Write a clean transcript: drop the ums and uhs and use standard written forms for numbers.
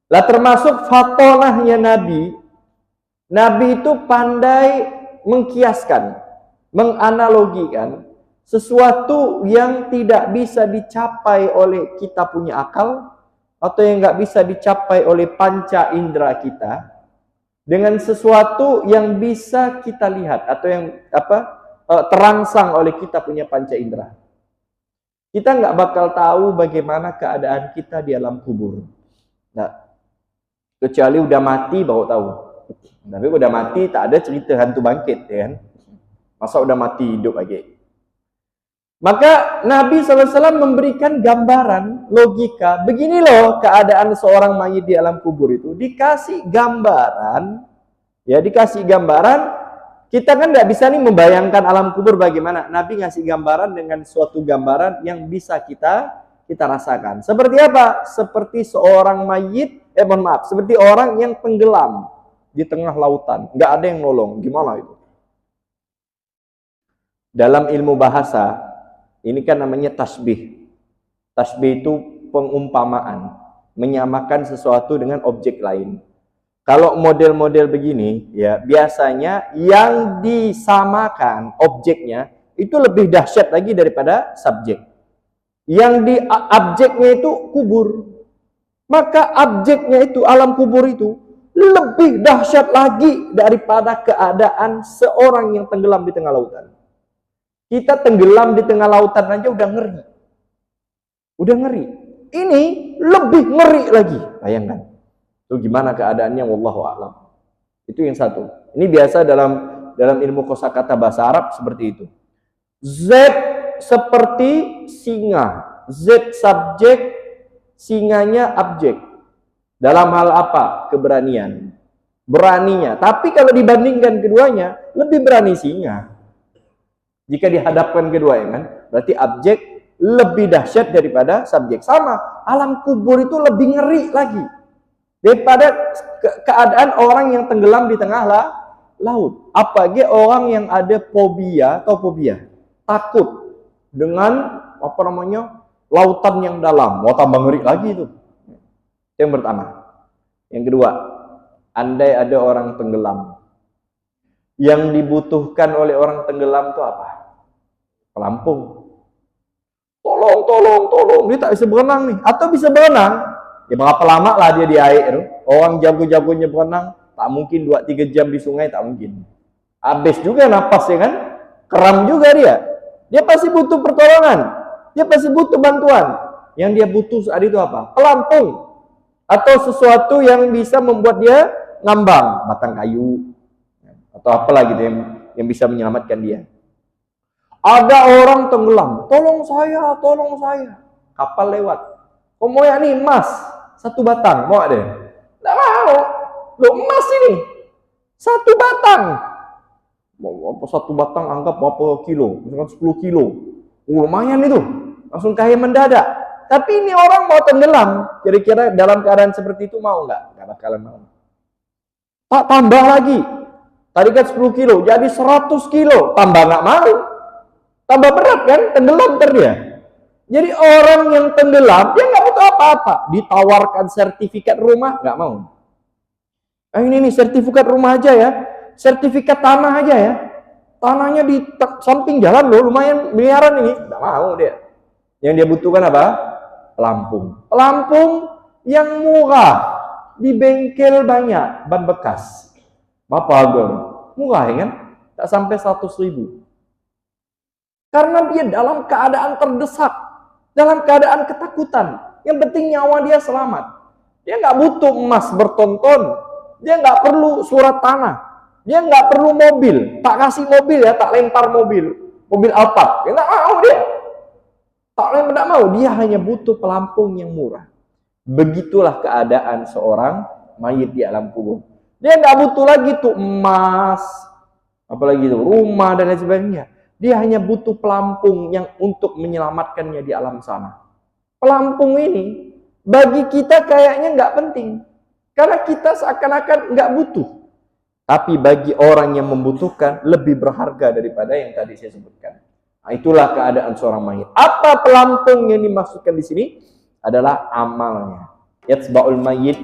Lah termasuk fatonahnya Nabi. Nabi itu pandai mengkiaskan, menganalogikan sesuatu yang tidak bisa dicapai oleh kita punya akal atau yang nggak bisa dicapai oleh panca indera kita dengan sesuatu yang bisa kita lihat atau yang terangsang oleh kita punya panca indera. Kita nggak bakal tahu bagaimana keadaan kita di alam kubur. Nah, kecuali udah mati baru tahu. Tapi udah mati tak ada cerita hantu bangkit, ya kan? Masa udah mati hidup lagi. Maka Nabi SAW memberikan gambaran, logika. Begini loh keadaan seorang mayit di alam kubur itu. Dikasih gambaran, ya dikasih gambaran. Kita kan nggak bisa nih membayangkan alam kubur bagaimana. Nabi ngasih gambaran dengan suatu gambaran yang bisa kita rasakan. Seperti apa? Seperti seorang mayit, seperti orang yang tenggelam di tengah lautan. Nggak ada yang nolong. Gimana itu? Dalam ilmu bahasa, ini kan namanya tasbih. Tasbih itu pengumpamaan, menyamakan sesuatu dengan objek lain. Kalau model-model begini, ya biasanya yang disamakan objeknya itu lebih dahsyat lagi daripada subjek. Yang di objeknya itu kubur. Maka objeknya itu alam kubur itu lebih dahsyat lagi daripada keadaan seorang yang tenggelam di tengah lautan. Kita tenggelam di tengah lautan aja udah ngeri. Udah ngeri. Ini lebih ngeri lagi. Bayangkan. Itu gimana keadaannya, wallahu a'lam. Itu yang satu. Ini biasa dalam ilmu kosakata bahasa Arab seperti itu. Z seperti singa. Z subjek, singanya objek. Dalam hal apa? Keberanian. Beraninya. Tapi kalau dibandingkan keduanya, lebih berani singa. Jika dihadapkan kedua, ya kan? Berarti objek lebih dahsyat daripada subjek. Sama, alam kubur itu lebih ngeri lagi daripada keadaan orang yang tenggelam di tengah laut. Apalagi orang yang ada fobia atau fobia, takut dengan lautan yang dalam. Wah, tambah ngeri lagi itu. Yang pertama. Yang kedua, andai ada orang tenggelam, yang dibutuhkan oleh orang tenggelam itu apa? Pelampung. Tolong. Dia tak bisa berenang nih. Atau bisa berenang. Ya berapa lama lah dia di air. Orang jago-jagonya berenang. Tak mungkin 2-3 jam di sungai. Tak mungkin. Habis juga napasnya kan. Keram juga dia. Dia pasti butuh pertolongan. Dia pasti butuh bantuan. Yang dia butuh saat itu apa? Pelampung. Atau sesuatu yang bisa membuat dia ngambang. Batang kayu. Atau apalah gitu yang bisa menyelamatkan dia. Ada orang tenggelam, tolong saya. Kapal lewat. Kok mau ya nih emas 1 batang, mau ada? Tidak mau. Loh, emas ini 1 batang. Mau 1 batang anggap berapa kilo? Misalkan 10 kilo. Lumayan itu. Langsung kaya mendadak. Tapi ini orang mau tenggelam. Kira-kira dalam keadaan seperti itu mau nggak? Nggak bakalan mau. Tak tambah lagi. Tadi kan 10 kilo, jadi 100 kilo. Tambah nggak mau. Tambah berat kan, tenggelam dia. Jadi orang yang tenggelam, dia nggak butuh apa-apa. Ditawarkan sertifikat rumah, nggak mau. Ini nih sertifikat rumah aja ya. Sertifikat tanah aja ya. Tanahnya di samping jalan loh, lumayan miliaran ini. Nggak mau dia. Yang dia butuhkan apa? Pelampung. Pelampung yang murah. Di bengkel banyak, ban bekas. Berapa harga? Murah ya kan? Tak sampai 100.000. Karena dia dalam keadaan terdesak, dalam keadaan ketakutan. Yang penting nyawa dia selamat. Dia nggak butuh emas bertonton, dia nggak perlu surat tanah, dia nggak perlu mobil. Tak kasih mobil ya, tak lempar mobil Alphard. Dia nggak mau dia. Tak mau. Dia hanya butuh pelampung yang murah. Begitulah keadaan seorang mayit di alam kubur. Dia nggak butuh lagi tuh emas, apalagi itu rumah dan lain sebagainya. Dia hanya butuh pelampung yang untuk menyelamatkannya di alam sana. Pelampung ini bagi kita kayaknya nggak penting. Karena kita seakan-akan nggak butuh. Tapi bagi orang yang membutuhkan lebih berharga daripada yang tadi saya sebutkan. Nah, itulah keadaan seorang mayit. Apa pelampung yang dimaksudkan di sini? Adalah amalnya. Yatsba'ul mayyit